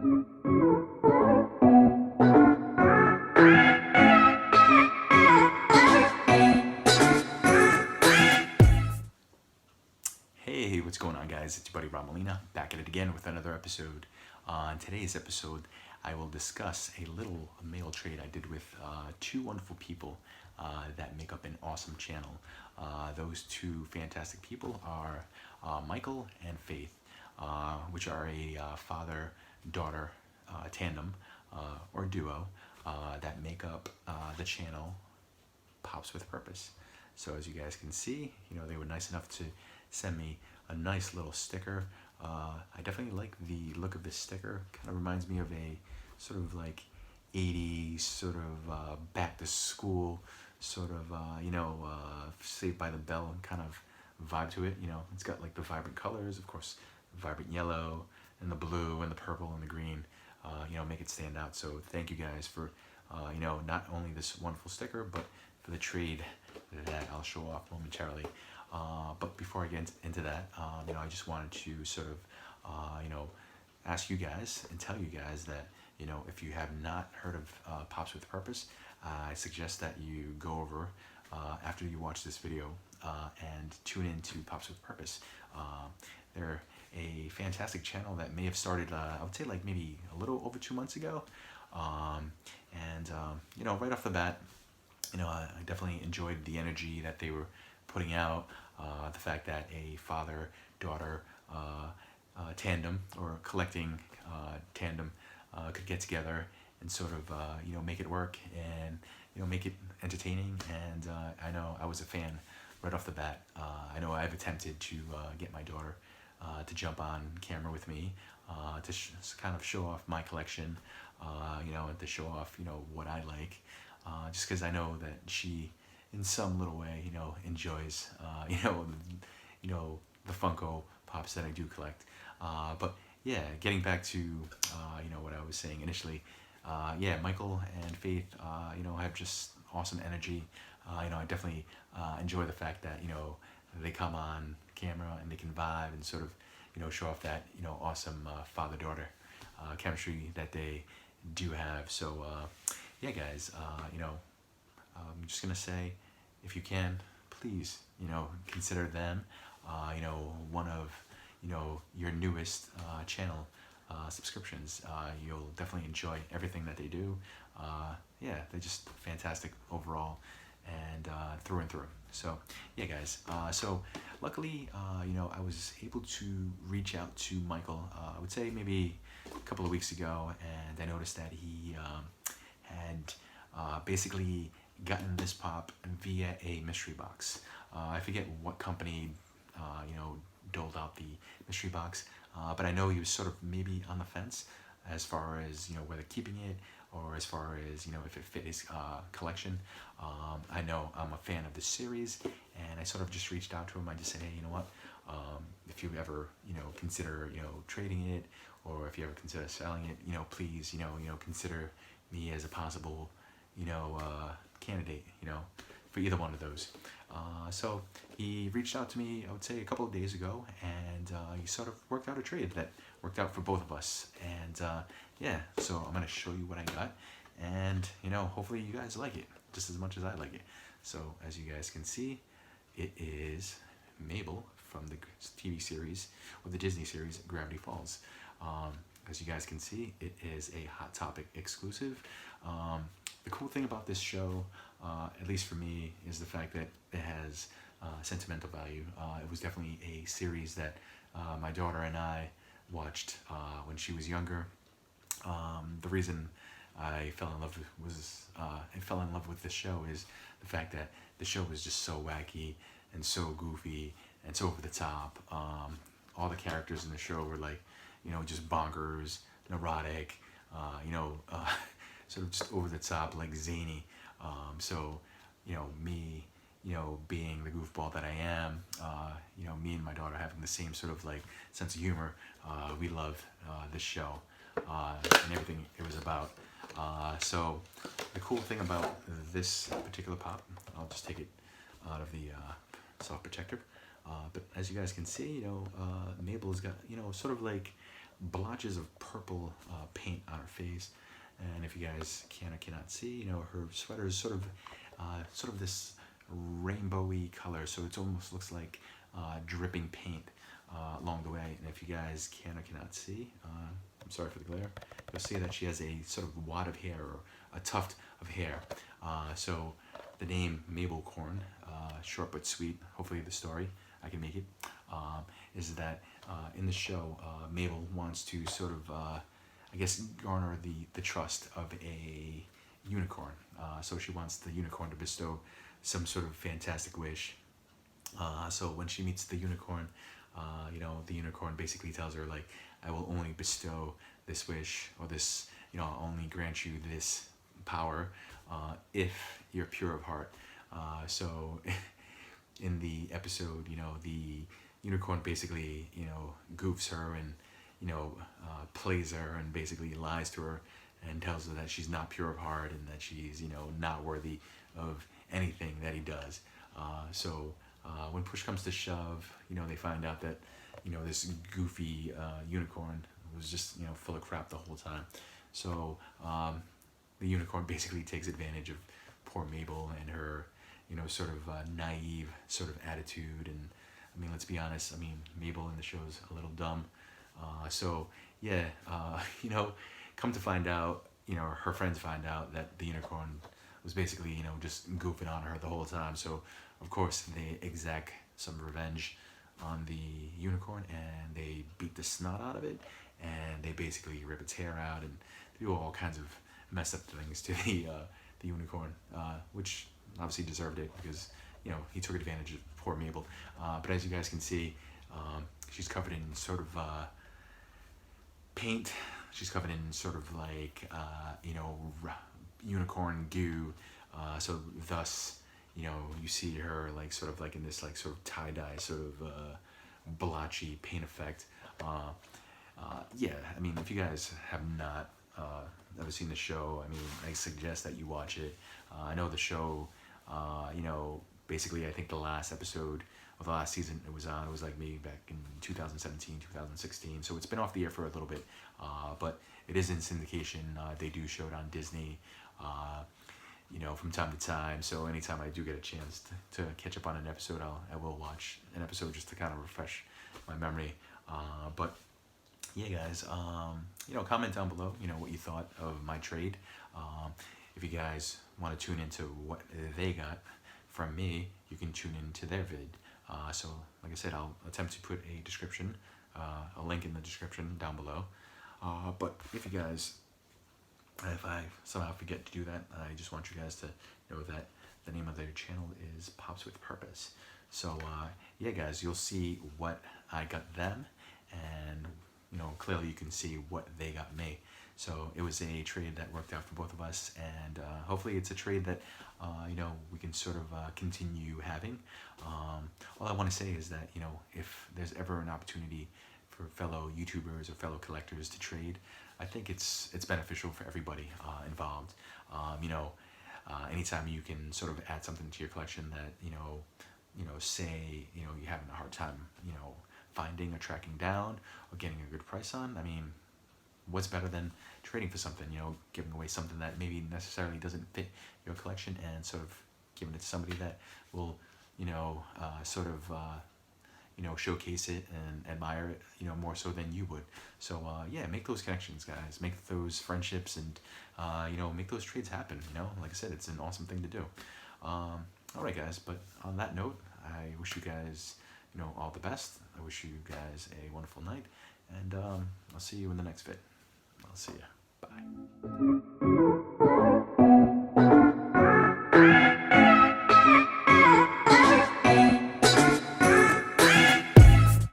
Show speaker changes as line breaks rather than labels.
Hey, what's going on, guys? It's your buddy Rob Molina, back at it again with another episode. On today's episode, I will discuss a little mail trade I did with two wonderful people that make up an awesome channel. Those two fantastic people are Michael and Faith, which are a father-daughter tandem or duo that make up the channel Pops with Purpose. So as you guys can see, they were nice enough to send me a nice little sticker. I definitely like the look of this sticker. Kind of reminds me of a sort of like 80s sort of back to school sort of Saved by the Bell kind of vibe to it. It's got like the vibrant colors, of course, vibrant yellow and the blue and the purple and the green. Make it stand out. So thank you guys for not only this wonderful sticker, but for the trade that I'll show off momentarily. But before I get into that, I just wanted to sort of, ask you guys and tell you guys that, if you have not heard of Pops with Purpose, I suggest that you go over after you watch this video and tune in to Pops with Purpose. They're a fantastic channel that may have started, I would say like maybe a little over 2 months ago. Right off the bat, I definitely enjoyed the energy that they were putting out, the fact that a father-daughter tandem or collecting tandem could get together and sort of, make it work and, make it entertaining. And I know I was a fan right off the bat. I know I've attempted to get my daughter to jump on camera with me to kind of show off my collection, and to show off, what I like. Just because I know that she, in some little way, enjoys, the Funko Pops that I do collect. But yeah, getting back to, what I was saying initially, Michael and Faith, have just awesome energy. I definitely enjoy the fact that, they come on camera and they can vibe and sort of, show off that, awesome father-daughter chemistry that they do have. So, guys, I'm just gonna say, if you can, please, consider them, one of, your newest channel subscriptions. You'll definitely enjoy everything that they do. They're just fantastic overall and through and through. So, guys. So, luckily, I was able to reach out to Michael. I would say maybe a couple of weeks ago, and I noticed that he had basically gotten this pop via a mystery box. I forget what company, doled out the mystery box, but I know he was sort of maybe on the fence as far as, whether keeping it or as far as, if it fit his collection. I know I'm a fan of this series, and I sort of just reached out to him. I just said, hey, you know what, if you ever, consider, trading it, or if you ever consider selling it, please, consider me as a possible, candidate, for either one of those. So he reached out to me, I would say a couple of days ago, and he sort of worked out a trade that worked out for both of us. And so I'm going to show you what I got, and, hopefully you guys like it just as much as I like it. So as you guys can see, it is Mabel from the TV series, or the Disney series, Gravity Falls. As you guys can see, it is a Hot Topic exclusive. The cool thing about this show, at least for me, is the fact that it has sentimental value. It was definitely a series that my daughter and I watched when she was younger. The reason I fell in love with this show is the fact that the show was just so wacky and so goofy and so over the top. All the characters in the show were like, just bonkers, neurotic, sort of just over the top, like zany. So, me, being the goofball that I am, me and my daughter having the same sort of like sense of humor, we loved this show and everything it was about. So the cool thing about this particular pop, I'll just take it out of the soft protector. But as you guys can see, Mabel has got, sort of like blotches of purple paint on her face. And if you guys can or cannot see, her sweater is sort of this rainbowy color, so it almost looks like dripping paint along the way. And if you guys can or cannot see, I'm sorry for the glare, you'll see that she has a sort of wad of hair, or a tuft of hair. So the name Mabelcorn, short but sweet, hopefully the story, I can make it, is that in the show, Mabel wants to sort of, I guess, garner the trust of a unicorn. So she wants the unicorn to bestow some sort of fantastic wish. So when she meets the unicorn, the unicorn basically tells her, like, I will only bestow this wish, or this, I'll only grant you this power if you're pure of heart. So in the episode, the unicorn basically, goofs her and, plays her and basically lies to her and tells her that she's not pure of heart and that she's, not worthy of anything that he does. So when push comes to shove, they find out that, this goofy unicorn was just, full of crap the whole time. So the unicorn basically takes advantage of poor Mabel and her, sort of naive sort of attitude. And I mean, let's be honest, Mabel in the show is a little dumb. So yeah, come to find out, her friends find out that the unicorn was basically, just goofing on her the whole time. So of course they exact some revenge on the unicorn, and they beat the snot out of it, and they basically rip its hair out and do all kinds of messed up things to the unicorn, which obviously deserved it because he took advantage of poor Mabel. But as you guys can see, she's covered in sort of paint. She's covered in sort of like unicorn goo. So thus, you see her like sort of like in this like sort of tie-dye sort of blotchy paint effect. Yeah, if you guys have not ever seen the show, I suggest that you watch it. I know the show, basically I think the last episode of the last season it was on, it was like maybe back in 2017, 2016. So it's been off the air for a little bit, but it is in syndication. They do show it on Disney, from time to time. So anytime I do get a chance to catch up on an episode, I will watch an episode just to kind of refresh my memory. But yeah, guys, comment down below, what you thought of my trade. If you guys want to tune into what they got from me, you can tune into their vid. So like I said, I'll attempt to put a link in the description down below. But if you guys, if I somehow forget to do that, I just want you guys to know that the name of their channel is Pops with Purpose. So yeah, guys, you'll see what I got them, and clearly you can see what they got me. So it was a trade that worked out for both of us, and hopefully it's a trade that we can sort of continue having. All I want to say is that if there's ever an opportunity for fellow YouTubers or fellow collectors to trade, I think it's beneficial for everybody involved. Anytime you can sort of add something to your collection that say you're having a hard time finding or tracking down or getting a good price on. What's better than trading for something, giving away something that maybe necessarily doesn't fit your collection, and sort of giving it to somebody that will showcase it and admire it, more so than you would. So yeah, make those connections, guys. Make those friendships, and make those trades happen. Like I said, it's an awesome thing to do. All right, guys. But on that note, I wish you guys, all the best. I wish you guys a wonderful night, and I'll see you in the next vid. I'll see ya. Bye.